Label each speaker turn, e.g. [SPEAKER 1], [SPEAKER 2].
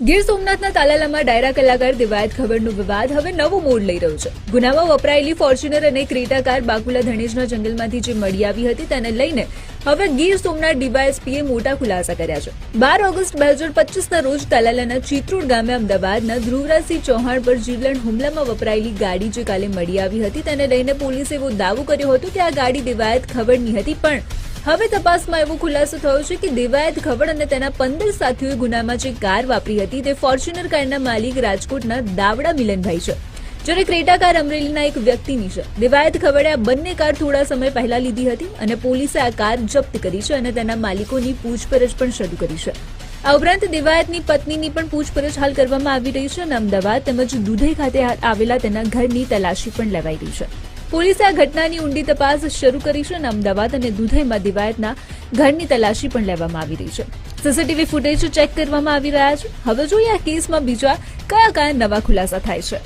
[SPEAKER 1] ગીર સોમનાથના તાલાલામાં ડાયરા કલાકાર દિવાયત ખબરનો વિવાદ હવે નવો મોડ લઈ રહ્યો છે. ગુનામાં વપરાયેલી ફોર્ચ્યુનર અને ક્રેટા કાર બાકુલા ધણેજના જંગલમાંથી જે મળી આવી હતી તેને લઈને હવે ગીર સોમનાથ ડીવાયએસપીએ મોટા ખુલાસા કર્યા છે. 12 ઓગસ્ટ 2025ના રોજ તાલાલાના ચિત્રોડ ગામે અમદાવાદના ધ્રુવરાજસિંહ ચૌહાણ પર જીવલેણ હુમલામાં વપરાયેલી ગાડી જે કાલે મળી આવી હતી તેને લઈને પોલીસે એવો દાવો કર્યો હતો કે આ ગાડી દિવાયત ખબરની હતી, પણ હવે તપાસમાં એવો ખુલાસો થયો છે કે દિવાયત ખબર અને તેના 15 સાથીઓએ ગુનામાં જે કાર વાપરી હતી તે ફોર્ચ્યુનર કારના માલિક રાજકોટના દાવડા મિલનભાઈ છે, જ્યારે ક્રેટા કાર અમરેલીના એક વ્યક્તિની છે. દિવાયત ખબરે આ બંને કાર થોડા સમય પહેલા લીધી હતી અને પોલીસે આ કાર જપ્ત કરી છે અને તેના માલિકોની પૂછપરછ પણ શરૂ કરી છે. આ ઉપરાંત દિવાયતની પત્નીની પણ પૂછપરછ હાલ કરવામાં આવી રહી છે અને અમદાવાદ તેમજ દુધઈ ખાતે આવેલા તેના ઘરની તલાશી પણ લેવાઈ રહી છે. પોલીસે આ ઘટનાની ઊંડી તપાસ શરૂ કરી છે અને અમદાવાદ અને દુધઈમાં દિવાયતના ઘરની તલાશી પણ લેવામાં આવી રહી છે. સીસીટીવી ફૂટેજ ચેક કરવામાં આવી રહ્યા છે. હવે જોઈએ આ કેસમાં બીજા કયા નવા ખુલાસા થાય છે.